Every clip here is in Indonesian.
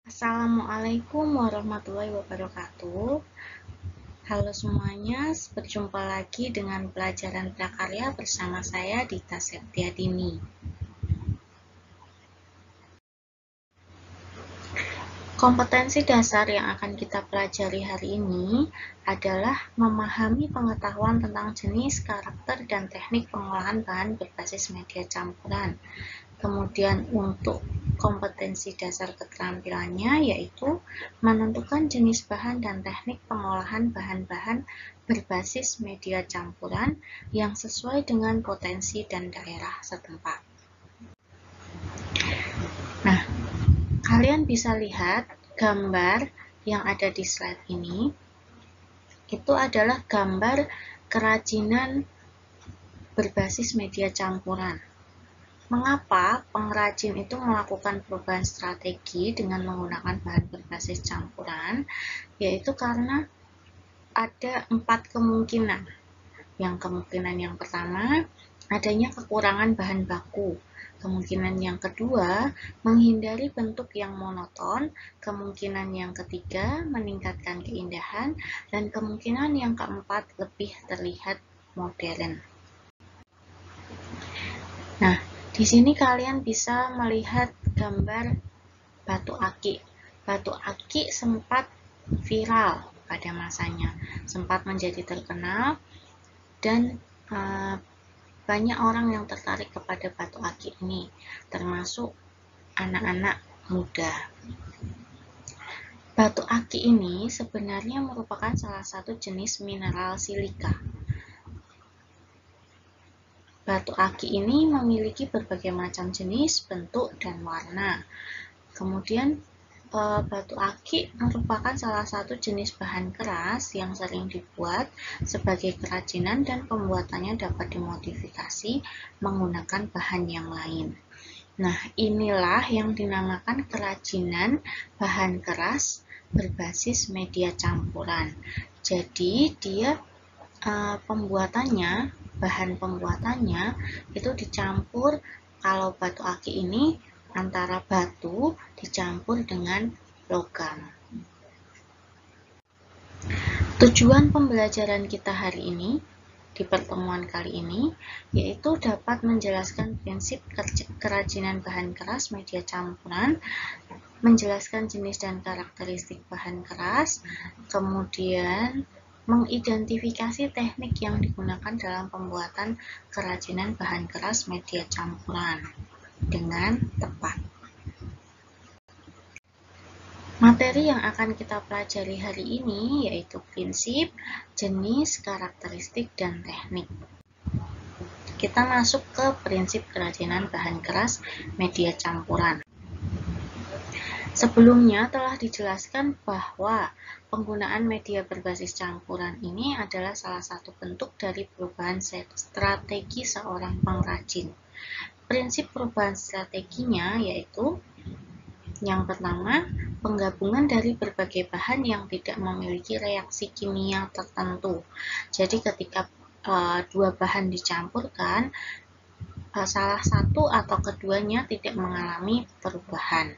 Assalamualaikum warahmatullahi wabarakatuh. Halo semuanya, berjumpa lagi dengan pelajaran prakarya bersama saya Dita Septiadini. Kompetensi dasar yang akan kita pelajari hari ini adalah memahami pengetahuan tentang jenis, karakter, dan teknik pengolahan bahan berbasis media campuran. Kemudian untuk kompetensi dasar keterampilannya yaitu menentukan jenis bahan dan teknik pengolahan bahan-bahan berbasis media campuran yang sesuai dengan potensi dan daerah setempat. Nah, kalian bisa lihat gambar yang ada di slide ini. Itu adalah gambar kerajinan berbasis media campuran. Mengapa pengrajin itu melakukan perubahan strategi dengan menggunakan bahan berbasis campuran? Yaitu karena ada 4 kemungkinan. Yang kemungkinan yang pertama, adanya kekurangan bahan baku. Kemungkinan yang kedua, menghindari bentuk yang monoton. Kemungkinan yang ketiga, meningkatkan keindahan. Dan kemungkinan yang keempat, lebih terlihat modern. Nah, di sini kalian bisa melihat gambar batu akik. Batu akik sempat viral pada masanya, sempat menjadi terkenal dan banyak orang yang tertarik kepada batu akik ini, termasuk anak-anak muda. Batu akik ini sebenarnya merupakan salah satu jenis mineral silika. Batu akik ini memiliki berbagai macam jenis, bentuk, dan warna. Kemudian batu akik merupakan salah satu jenis bahan keras yang sering dibuat sebagai kerajinan dan pembuatannya dapat dimodifikasi menggunakan bahan yang lain. Nah, inilah yang dinamakan kerajinan bahan keras berbasis media campuran. Jadi, dia bahan pembuatannya itu dicampur. Kalau batu akik ini antara batu dicampur dengan logam. Tujuan pembelajaran kita hari ini di pertemuan kali ini yaitu dapat menjelaskan prinsip kerajinan bahan keras media campuran, menjelaskan jenis dan karakteristik bahan keras, kemudian mengidentifikasi teknik yang digunakan dalam pembuatan kerajinan bahan keras media campuran dengan tepat. Materi yang akan kita pelajari hari ini yaitu prinsip, jenis, karakteristik, dan teknik. Kita masuk ke prinsip kerajinan bahan keras media campuran. Sebelumnya telah dijelaskan bahwa penggunaan media berbasis campuran ini adalah salah satu bentuk dari perubahan strategi seorang pengrajin. Prinsip perubahan strateginya yaitu yang pertama, penggabungan dari berbagai bahan yang tidak memiliki reaksi kimia tertentu. Jadi ketika dua bahan dicampurkan, salah satu atau keduanya tidak mengalami perubahan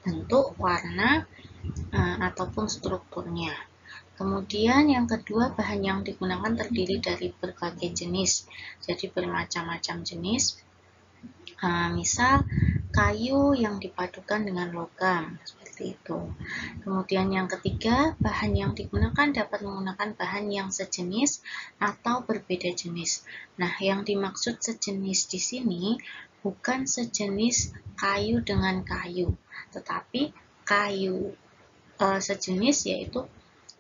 bentuk, warna, ataupun strukturnya. Kemudian yang kedua, bahan yang digunakan terdiri dari berbagai jenis, jadi bermacam-macam jenis. Misal kayu yang dipadukan dengan logam, seperti itu. Kemudian yang ketiga, bahan yang digunakan dapat menggunakan bahan yang sejenis atau berbeda jenis. Nah, yang dimaksud sejenis di sini bukan sejenis kayu dengan kayu, tetapi kayu sejenis yaitu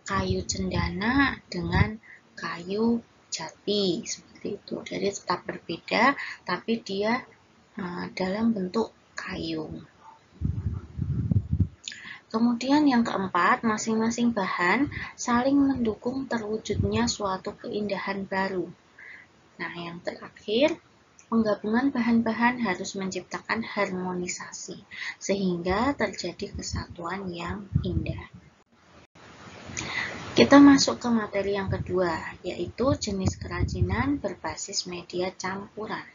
kayu cendana dengan kayu jati, seperti itu. Jadi tetap berbeda, tapi dia dalam bentuk kayu. Kemudian yang keempat, masing-masing bahan saling mendukung terwujudnya suatu keindahan baru. Nah, yang terakhir, penggabungan bahan-bahan harus menciptakan harmonisasi, sehingga terjadi kesatuan yang indah. Kita masuk ke materi yang kedua, yaitu jenis kerajinan berbasis media campuran.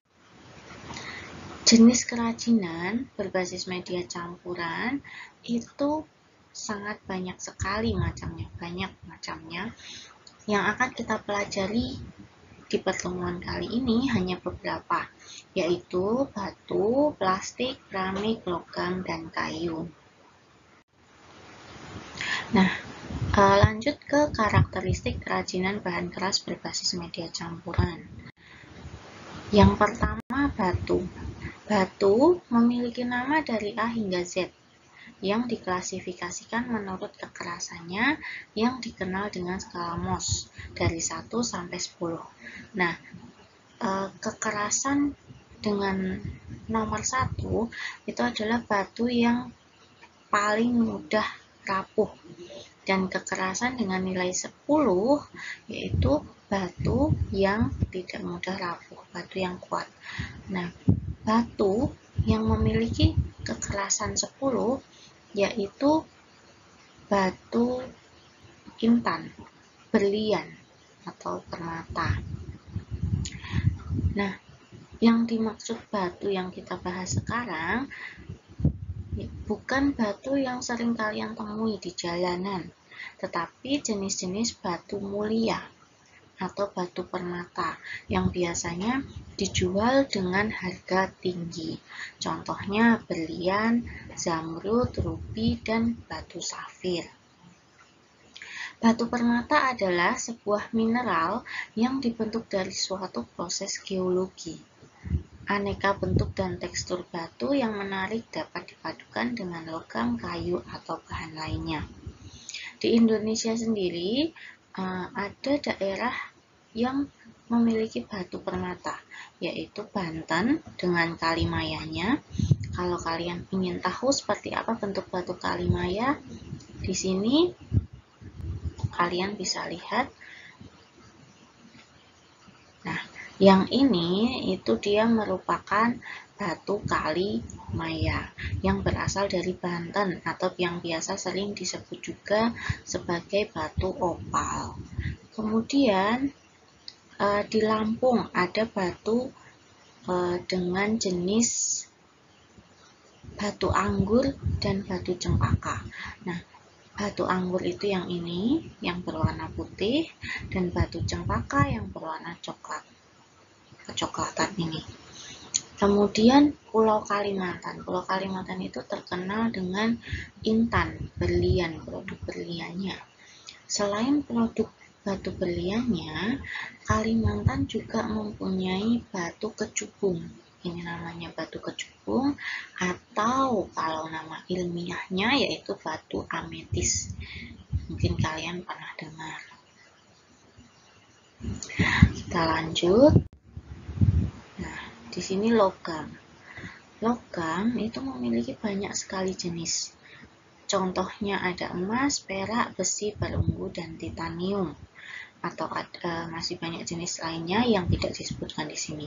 Jenis kerajinan berbasis media campuran itu sangat banyak sekali macamnya, Yang akan kita pelajari di pertemuan kali ini hanya beberapa, yaitu batu, plastik, keramik, logam, dan kayu. Nah, lanjut ke karakteristik kerajinan bahan keras berbasis media campuran. Yang pertama, batu. Batu memiliki nama dari A hingga Z yang diklasifikasikan menurut kekerasannya yang dikenal dengan skala Mohs dari 1 sampai 10. Nah, kekerasan dengan nomor 1 itu adalah batu yang paling mudah rapuh, dan kekerasan dengan nilai 10 yaitu batu yang tidak mudah rapuh, batu yang kuat. Nah, batu yang memiliki kekerasan 10 yaitu batu intan, berlian, atau permata. Nah, yang dimaksud batu yang kita bahas sekarang bukan batu yang sering kalian temui di jalanan, tetapi jenis-jenis batu mulia atau batu permata yang biasanya dijual dengan harga tinggi. Contohnya berlian, zamrud, rubi, dan batu safir. Batu permata adalah sebuah mineral yang dibentuk dari suatu proses geologi. Aneka bentuk dan tekstur batu yang menarik dapat dipadukan dengan logam, kayu, atau bahan lainnya. Di Indonesia sendiri, ada daerah yang memiliki batu permata, yaitu Banten dengan Kalimayanya. Kalau kalian ingin tahu seperti apa bentuk batu Kalimaya, di sini kalian bisa lihat. Nah, yang ini itu dia merupakan batu Kalimaya yang berasal dari Banten atau yang biasa sering disebut juga sebagai batu opal. Kemudian di Lampung ada batu dengan jenis batu anggur dan batu cempaka. Nah, batu anggur itu yang ini, yang berwarna putih, dan batu cempaka yang berwarna coklat, kecoklatan ini. Kemudian Pulau Kalimantan. Pulau Kalimantan itu terkenal dengan intan, berlian, produk berliannya. Selain produk batu berliannya, Kalimantan juga mempunyai batu kecubung. Ini namanya batu kecubung, atau kalau nama ilmiahnya yaitu batu ametis. Mungkin kalian pernah dengar. Kita lanjut. Nah, di sini logam. Logam itu memiliki banyak sekali jenis. Contohnya ada emas, perak, besi, perunggu, dan titanium. Atau ada masih banyak jenis lainnya yang tidak disebutkan di sini.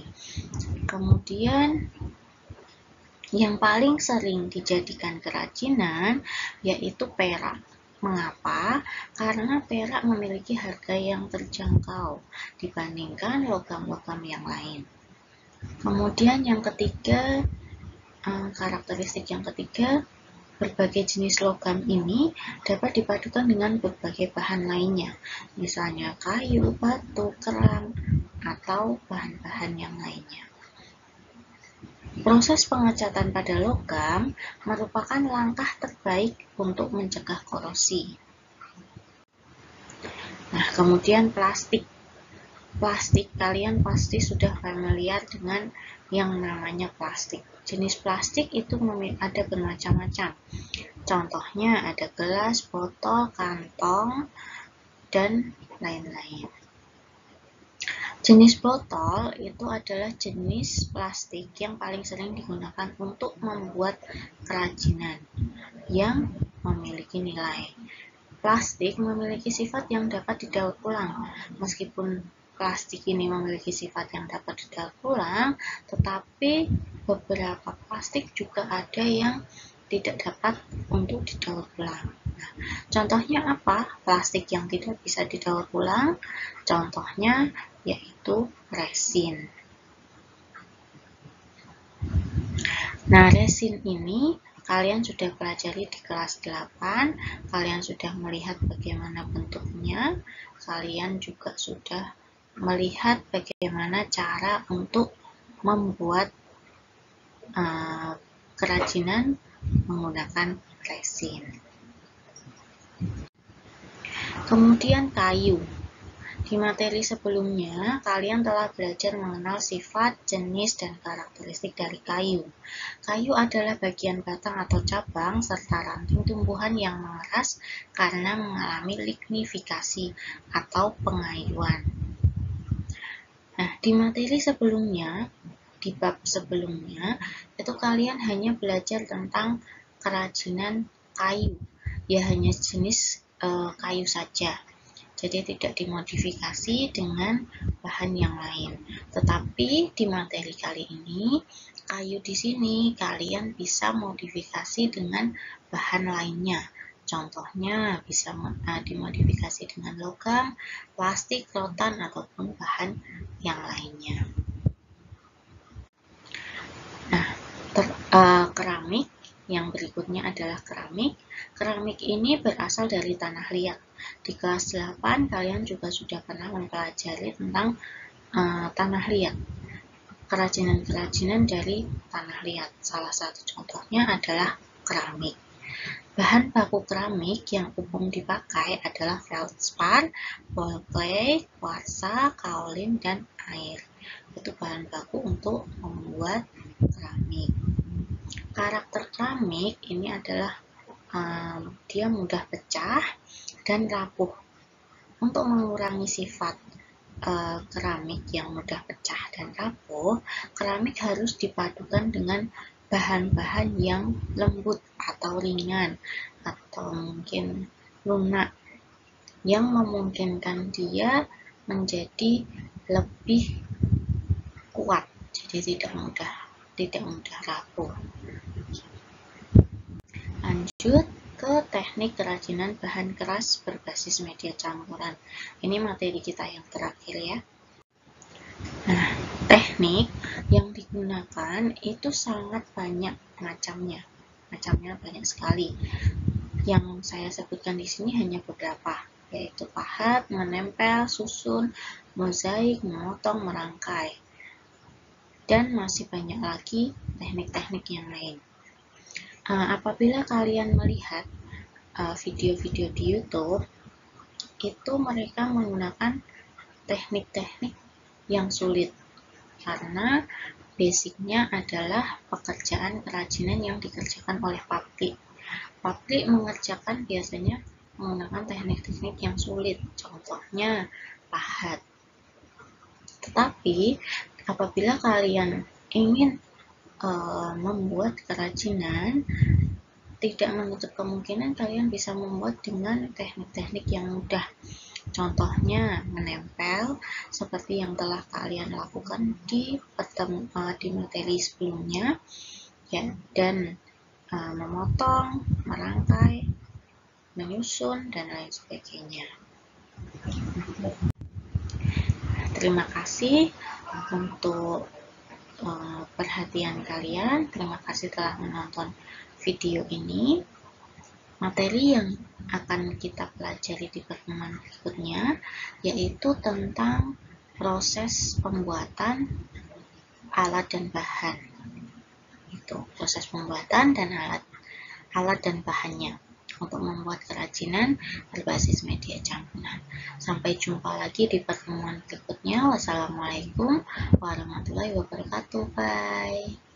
Kemudian yang paling sering dijadikan kerajinan yaitu perak. Mengapa? Karena perak memiliki harga yang terjangkau dibandingkan logam-logam yang lain. Kemudian yang ketiga, karakteristik yang ketiga, berbagai jenis logam ini dapat dipadukan dengan berbagai bahan lainnya, misalnya kayu, batu, keram, atau bahan-bahan yang lainnya. Proses pengecatan pada logam merupakan langkah terbaik untuk mencegah korosi. Nah, kemudian plastik. Plastik, kalian pasti sudah familiar dengan yang namanya plastik. Jenis plastik itu ada bermacam-macam. Contohnya ada gelas, botol, kantong, dan lain-lain. Jenis botol itu adalah jenis plastik yang paling sering digunakan untuk membuat kerajinan yang memiliki nilai. Plastik memiliki sifat yang dapat didaur ulang. Meskipun plastik ini memiliki sifat yang dapat didaur ulang, tetapi beberapa plastik juga ada yang tidak dapat untuk didaur ulang. Nah, contohnya apa? Plastik yang tidak bisa didaur ulang, contohnya yaitu resin. Nah, resin ini kalian sudah pelajari di kelas 8, kalian sudah melihat bagaimana bentuknya, kalian juga sudah melihat bagaimana cara untuk membuat kerajinan menggunakan resin. Kemudian kayu. Di materi sebelumnya, kalian telah belajar mengenal sifat, jenis, dan karakteristik dari kayu. Kayu adalah bagian batang atau cabang serta ranting tumbuhan yang mengeras karena mengalami lignifikasi atau pengayuan. Nah, di materi sebelumnya, di bab sebelumnya, itu kalian hanya belajar tentang kerajinan kayu. Ya, hanya jenis kayu saja. Jadi tidak dimodifikasi dengan bahan yang lain. Tetapi di materi kali ini, kayu di sini kalian bisa modifikasi dengan bahan lainnya. Contohnya bisa dimodifikasi dengan logam, plastik, rotan, ataupun bahan yang lainnya. Nah, keramik yang berikutnya adalah keramik. Keramik ini berasal dari tanah liat. Di kelas 8 kalian juga sudah pernah mempelajari tentang tanah liat. Kerajinan-kerajinan dari tanah liat. Salah satu contohnya adalah keramik. Bahan baku keramik yang umum dipakai adalah feldspar, ball clay, kuarsa, kaolin, dan air. Itu bahan baku untuk membuat keramik. Karakter keramik ini adalah dia mudah pecah dan rapuh. Untuk mengurangi sifat keramik yang mudah pecah dan rapuh, keramik harus dipadukan dengan bahan-bahan yang lembut atau ringan atau mungkin lunak yang memungkinkan dia menjadi lebih kuat, jadi tidak mudah rapuh. Lanjut ke teknik kerajinan bahan keras berbasis media campuran. Ini materi kita yang terakhir ya. Nah, teknik yang digunakan itu sangat banyak macamnya. Macamnya banyak sekali. Yang saya sebutkan di sini hanya beberapa, yaitu pahat, menempel, susun, mozaik, memotong, merangkai. Dan masih banyak lagi teknik-teknik yang lain. Apabila kalian melihat video-video di YouTube, itu mereka menggunakan teknik-teknik yang sulit karena basicnya adalah pekerjaan kerajinan yang dikerjakan oleh pabrik. Pabrik mengerjakan biasanya menggunakan teknik-teknik yang sulit, contohnya pahat. Tetapi apabila kalian ingin membuat kerajinan, tidak menutup kemungkinan kalian bisa membuat dengan teknik-teknik yang mudah. Contohnya menempel seperti yang telah kalian lakukan di materi sebelumnya, ya, dan memotong, merangkai, menyusun, dan lain sebagainya. Terima kasih untuk perhatian kalian. Terima kasih telah menonton video ini. Materi yang akan kita pelajari di pertemuan berikutnya yaitu tentang proses pembuatan alat dan bahan. Itu proses pembuatan dan alat dan bahannya untuk membuat kerajinan berbasis media campuran. Sampai jumpa lagi di pertemuan berikutnya. Wassalamualaikum warahmatullahi wabarakatuh. Bye.